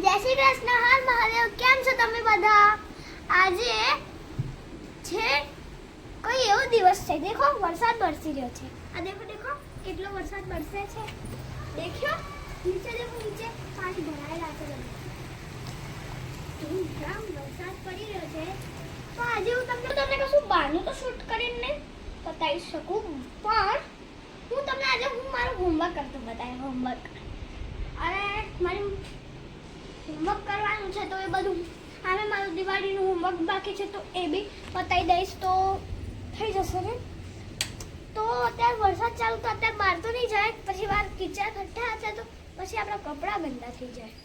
જય શ્રી કૃષ્ણ, હર મહાદેવ. કેમ છો તમે બધા? આજે છે કોઈ એવો દિવસ છે. દેખો વરસાદ વરસી રહ્યો છે. આ દેખો દેખો કેટલો વરસાદ વરસે છે. દેખ્યો નીચે દેખો, નીચે પાણી ભરાયેલા છે. ધૂમધામ વરસાદ પડી રહ્યો છે. તો આજે હું તમને કશું બહારનું તો શૂટ કરીને બતાવી શકું, પણ હું તમને આજે મારું હોમવર્ક કરતો બતાવી. હોમવર્ક અને મારી હોમવર્ક કરવાનું છે, તો એ બધું આમે મારું દિવાળીનું હોમવર્ક બાકી છે, તો એ બી પતાવી દઈશ તો થઈ જશે ને. તો અત્યારે વરસાદ ચાલુ, તો અત્યારે બહાર તો નહીં જાય, પછી બહાર કિચડ ખટ્ટા હશે તો પછી આપણા કપડાં ગંદા થઈ જાય,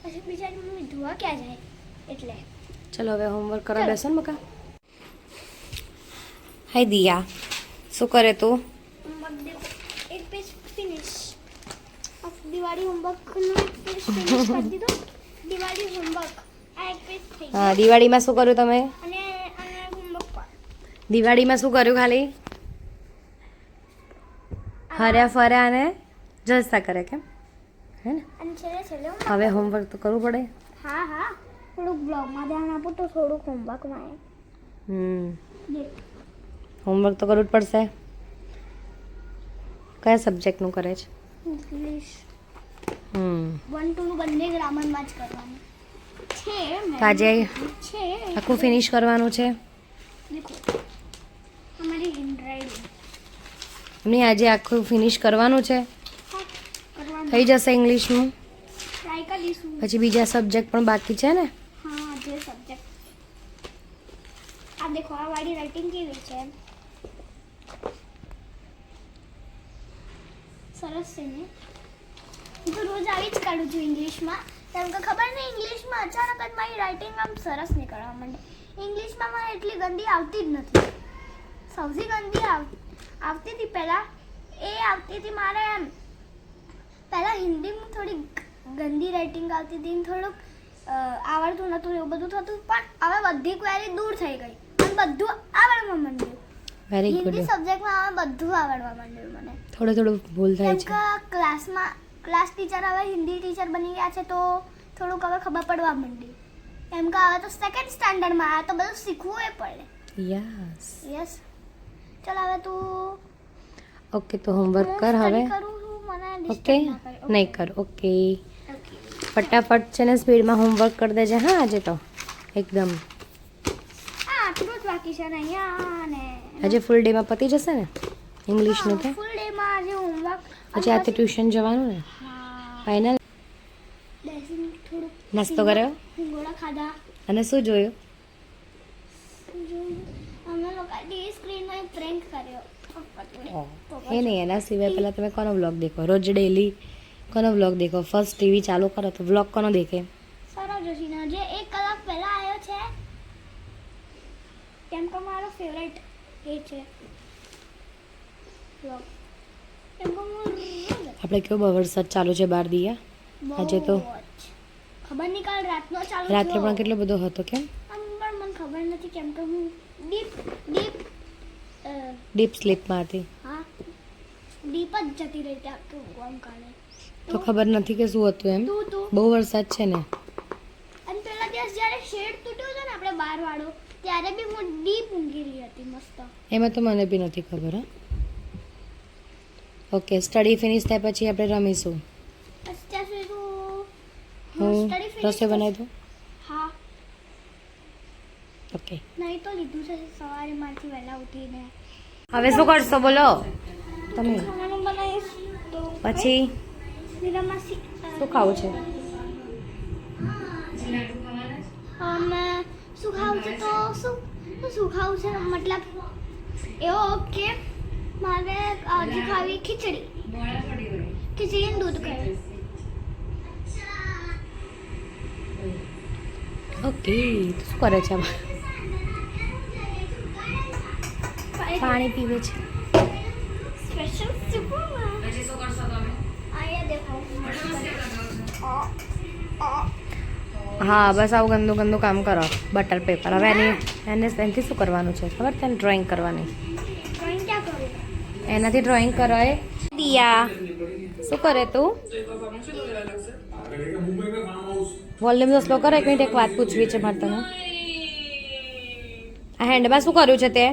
પછી બિચારી મમ્મી ધોવા ક્યાં જાય. એટલે ચલો હવે હોમવર્ક કરવા બેસો ને મકા. હાય દિયા, શું કરે તું? હોમવર્ક દેખો, એક પેજ ફિનિશ. દિવાળી હોમવર્કનું એક પેજ ફિનિશ કરી દીધો. દિવાળી હોમવર્ક આ એક પેજ થઈ ગયું. હા, દિવાળીમાં શું કર્યું તમે? અને હોમવર્ક પર દિવાળીમાં શું કર્યું? ખાલી હર્યા ફર્યા અને જલસા કરે કેમ? હે ને? અને છેલ્લે છેલ્લે હવે હોમવર્ક તો કરવું પડે. હા હા, થોડુંક બ્લોગમાં ધ્યાન આપો તો થોડુંક હોમવર્કમાં હોમવર્ક તો કરવું જ પડશે. કયા સબ્જેક્ટનું કરે છે? ઇંગ્લિશ 1 2 નું બંને ગ્રામરમાં જ કરવાનું છે. તો આજે છે આખું ફિનિશ કરવાનું છે. દેખો અમારી હેન્ડરાઇટિંગ નહીં, આજે આખું ફિનિશ કરવાનું છે. કરવાનું થઈ જશે ઇંગ્લિશનું. ટ્રાય કરીશું. પછી બીજા સબ્જેક્ટ પણ બાકી છે ને. હા, જે સબ્જેક્ટ આ દેખો, આ વાળી રાઇટિંગ કેવી છે? સરસ છે ને. હું તો રોજ આવી જ કાઢું છું ઇંગ્લિશમાં. કેમ કે ખબર નહીં, ઇંગ્લિશમાં અચાનક જ મારી રાઇટિંગ આમ સરસ નીકળવા માંડે. ઇંગ્લિશમાં મને એટલી ગંદી આવતી જ નથી. સૌથી ગંદી આવતી હતી પહેલાં, એ આવતી હતી મારે એમ. પહેલાં હિન્દીમાં થોડી ગંદી રાઇટિંગ આવતી હતી ને થોડુંક આવડતું નહોતું, એવું બધું થતું. પણ હવે બધી ક્વેરી દૂર થઈ ગઈ અને બધું આવડવા માંડ્યું. Very good. હિન્દી સબ્જેક્ટમાં હવે બધું આવડવા માંડ્યું મને. થોડું થોડું ભૂલ થાય કેમ છે. કે ક્લાસ ટીચર હવે હિન્દી ટીચર બની ગયા છે, તો થોડુંક હવે ખબર પડવા માંડી. કેમ કે હવે તો સેકન્ડ સ્ટાન્ડર્ડમાં આ તો બધું શીખવું એ પડે. યસ. યસ. ચાલ હવે તું ઓકે, તો હોમવર્ક કર હવે. કરું છું, મને ઓકે, નહીં કર. ઓકે, ફટાફટ છે ને સ્પીડમાં હોમવર્ક કરી દેજે. હા, આજે તો એકદમ આટલું જ બાકી છે ને અહીંયા ને. આજે ફૂલ ડેમાં પતી જશે ને ઇંગ્લિશનું તો. ફૂલ ડેમાં આજે હોમવર્ક. પછી આજે ટ્યુશન જવાનું ને. ફાઇનલ. બેસીને થોડુંક નાસ્તો કર્યો ગોળા ખાધા. અને શું જોયું? અમે લોકો ટીવી સ્ક્રીનમાં પ્રેન્ક કર્યો. એ નહીં, એના સિવાય પહેલાં તમે કોનો વ્લોગ દેખો? રોજ ડેલી કોનો વ્લોગ દેખો? ફર્સ્ટ ટીવી ચાલુ કરો તો વ્લોગ કોનો દેખે? સૌરવ જોશીનો, જે 1 કલાક પહેલા આવ્યો છે. કેમ કે મારો ફેવરેટ એ છે વ્લોગ. કેમ કે આપણે કેવો વરસાદ ચાલુ છે બહાર દિયા? આજે તો ખબર નહીં, કાલ રાતનો ચાલુ રાત્રે પણ કેટલો બધો હતો કેમ? પણ મને ખબર નથી, કેમ કે હું ડીપ સ્લીપમાં હતી. હા, ડીપ જ જતી રહી ત્યાં આખું ગોમ કાલે. તો ખબર નથી કે શું હતું એમ. તું બહુ વરસાદ છે ને. અને પેલા દિવસ જ્યારે શેડ તૂટ્યો હતો ને આપણે બાર વાળો, ત્યારે બી હું ડીપ ઊંઘી રહી હતી મસ્ત. એમાં તો મને બી નથી ખબર. હા, ઓકે, સ્ટડી ફિનિશ થાય પછી આપણે રમીશું. અત્યાર સુધી તો હું study finish રસોઈ બનાવી દઉં. હા, ઓકે, નહીં તો લીધું છે સવારે માંથી વહેલા ઉઠીને. હવે શું કરશો બોલો તમે? ખાવાનું બનાવીશ તો પછી નિરામાસી શું ખાવું છે? અમે શું ખાવું છે તો શું ખાવું છે, મતલબ એવો કે મારે આજે ખાવી ખીચડી ને દૂધ કઢી. ઓકે, શું કરે છે આમાં? પાણી પીવે છે. સ્પેશિયલ સુપરમાં આયા દેખો. હા, બસ આવું ગંદુ ગંદુ કામ કરો. Butter paper. હવે એનાથી શું કરવાનું છે ખબર? તેને ડ્રોઈંગ કરવાની. ડ્રોઈંગ ક્યાં કરું? એનાથી ડ્રોઈંગ કરાય. દિયા શું કરે તું? વોલ્યુમ તો સ્લો કરો. એક મિનિટ, એક વાત પૂછવી છે મારે તને. આ હેન્ડમાં શું કર્યું છે તે?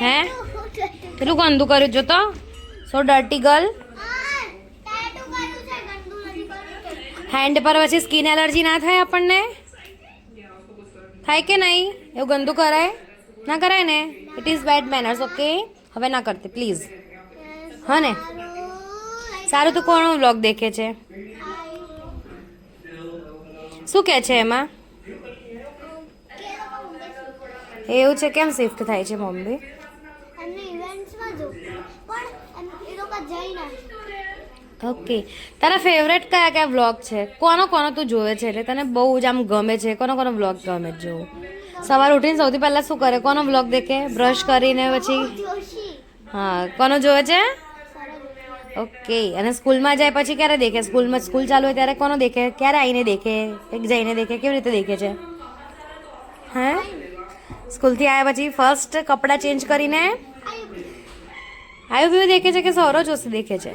હે, કેટલું ગંદુ કર્યું જો તો. સો ડર્ટી ગર્લ. હેન્ડ પર પછી સ્કિન એલર્જી ના થાય આપણને? થાય કે નહીં? એવું ગંદુ કરાય ના? કરાય ને. It is bed manners. Okay, હવે ના કરતી પ્લીઝ. હા ને? સારું, તું કોનો વ્લોગ દેખે છે? શું કહે છે એમાં? એવું છે, કેમ શિફ્ટ થાય છે મમ્મી? ઓકે, તારા ફેવરેટ કયા કયા વ્લોગ છે? કોનો તું જોવે છે? એટલે તને બહુ જ આમ ગમે છે, કોનો વ્લોગ ગમે છે જોવું? સવારે ઉઠીને સૌથી પહેલાં શું કરે? કોનો વ્લોગ દેખે? બ્રશ કરીને પછી? હા, કોનો જોવે છે? ઓકે, અને સ્કૂલમાં જાય પછી ક્યારે દેખે? સ્કૂલ ચાલુ હોય ત્યારે કોનો દેખે? ક્યારે આવીને દેખે? એક જઈને દેખે? કેવી રીતે દેખે છે? હે, સ્કૂલથી આવ્યા પછી ફર્સ્ટ કપડાં ચેન્જ કરીને આયુ દેખે છે કે સૌરો જોશી દેખે છે?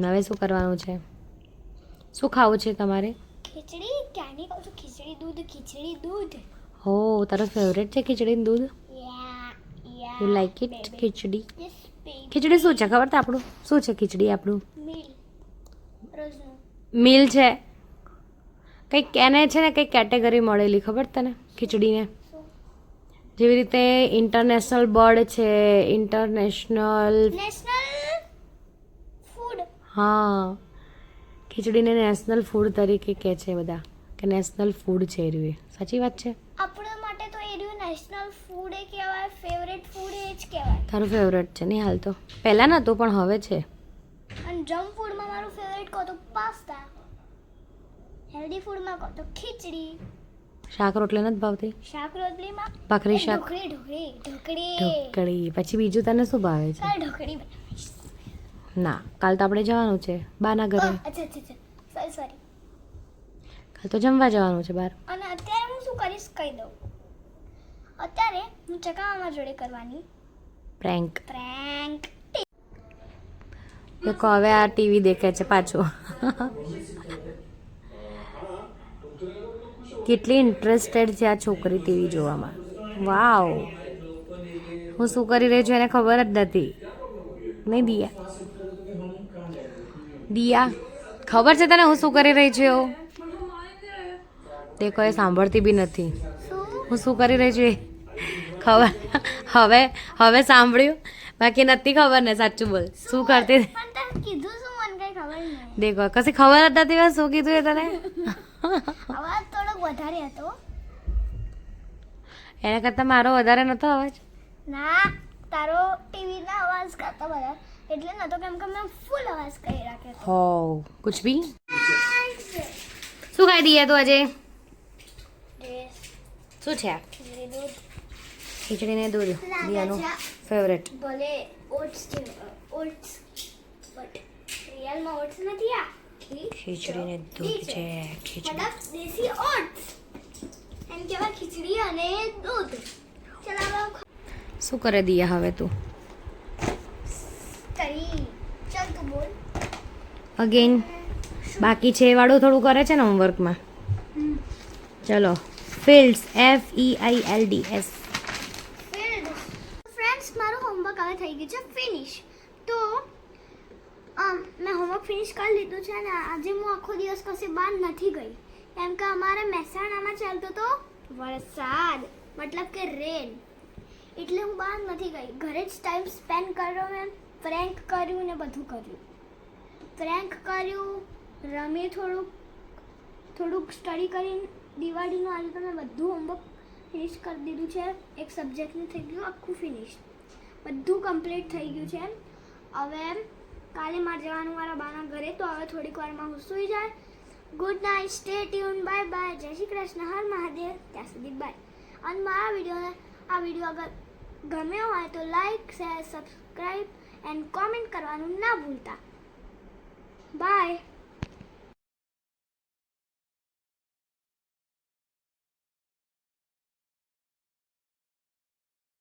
હવે શું કરવાનું છે? શું ખાવું છે તમારે? ખીચડી. ક્યાંની કહું છું? ખીચડી દૂધ. હો, તારો ફેવરેટ છે ખીચડી દૂધ? યા you like it? Khichdi yes baby. Khichdi શું છે ખબર? તો આપણું શું છે ખીચડી? આપણું મિલ રોજનું મિલ છે. કંઈક એને છે ને કંઈક કેટેગરી મળેલી, ખબર તને ખીચડીને? જેવી રીતે ઇન્ટરનેશનલ બર્ડ છે, ઇન્ટરનેશનલ ફૂડ. હા, ખીચડીને નેશનલ ફૂડ તરીકે કહે છે બધા, કે નેશનલ ફૂડ છે એ રહ્યું. સાચી વાત છે. આપણા માટે તો એ રહ્યું નેશનલ ફૂડ એ કહેવાય, ફેવરેટ ફૂડ એ જ કહેવાય. તારું ફેવરેટ છે નહીં હાલ તો? પહેલાં નહોતું પણ હવે છે. અને જંક ફૂડમાં મારું ફેવરેટ કહો તો પાસ્તા, હેલ્ધી ફૂડમાં કહો તો ખીચડી. શાક રોટલી નથી ભાવતી? શાક રોટલીમાં ભાખરી શાક, ઢોકળી. પછી બીજું તને શું ભાવે છે? કાલ ઢોકળી બનાવીશ. ના, કાલ તો આપણે જવાનું છે બાના ઘરે. અચ્છા સોરી. કાલ તો જમવા જવાનું છે બહાર. અને અત્યારે હું શું કરીશ કહી દઉં. અત્યારે હું ચકામામા જોડે કરવાની પ્રેન્ક. દેખો હવે આ ટીવી દેખે છે પાછું. કેટલી ઇન્ટરેસ્ટેડ છે આ છોકરી ટીવી જોવામાં. વાવ, હું શું કરી રહી છું એને ખબર જ નથી. નહીં દિયા, ખબર છે તને હું શું કરી રહી છું એવું? દેખો, એ સાંભળતી બી નથી હું શું કરી રહી છું એ. ખબર હવે સાંભળ્યું, બાકી નથી ખબર ને? સાચું બોલ, શું કરતી? કીધું શું મને કઈ ખબર નહીં. દેખો, કશી ખબર જ નથી શું કીધું એ તને. અવાજ થોડોક વધારે હતો. એના કરતાં મારો વધારે નતો અવાજ? ના, તારો ટીવીના અવાજ કરતા વધારે એટલે નતો, કેમ કે મેં ફૂલ અવાજ કરી રાખ્યો હતો. હો, કુછ ભી. શું ખાઈ દઈએ તું આજે? શું છે આ? ખીચડી ને દૂધ, દિયાનું ફેવરેટ. ભલે ઓટ્સ છે, ઓટ્સ બટ રિયલમાં ઓટ્સ નથી. આ ખીચડી ને દૂધ છે. ખીચડી મતલબ દેશી ઓટ્સ એમ કહેવાય, ખીચડી અને દૂધ. ચલાવો. શું કરે દિયા હવે તું? કરી ચાલ તું બોલ. અગેન બાકી છે એ વાળું થોડું કરે છે ને હોમવર્કમાં. ચલો, ફિલ્ડ્સ, FEILDS. ફ્રેન્ડ્સ, મારું હોમવર્ક હવે થઈ ગયું છે ફિનિશ. તો મેં હોમવર્ક ફિનિશ કરી લીધું છે અને આજે હું આખો દિવસ કશે બહાર નથી ગઈ, કેમ કે અમારે મહેસાણામાં ચાલતો તો વરસાદ, મતલબ કે રેન, એટલે હું બહાર નથી ગઈ. ઘરે જ ટાઈમ સ્પેન્ડ કર્યો. મેં પ્રેન્ક કર્યું ને બધું કર્યું. પ્રેન્ક કર્યું, રમી થોડુંક સ્ટડી કરીને દિવાળીનું આજે તો મેં બધું હોમવર્ક ફિનિશ કરી દીધું છે. એક સબ્જેક્ટનું થઈ ગયું આખું ફિનિશ, બધું કમ્પ્લીટ થઈ ગયું છે. હવે કાલે મારે જવાનું મારા બાના ઘરે, તો હવે થોડીક વારમાં હું સૂઈ જાય. Good night, stay tune, bye bye, જય શ્રી કૃષ્ણ, હર મહાદેવ. ત્યાં સુધી બાય. અને મારા આ વિડીયો અગર ગમ્યો હોય તો like, share, subscribe and comment કરવાનું ના ભૂલતા. બાય.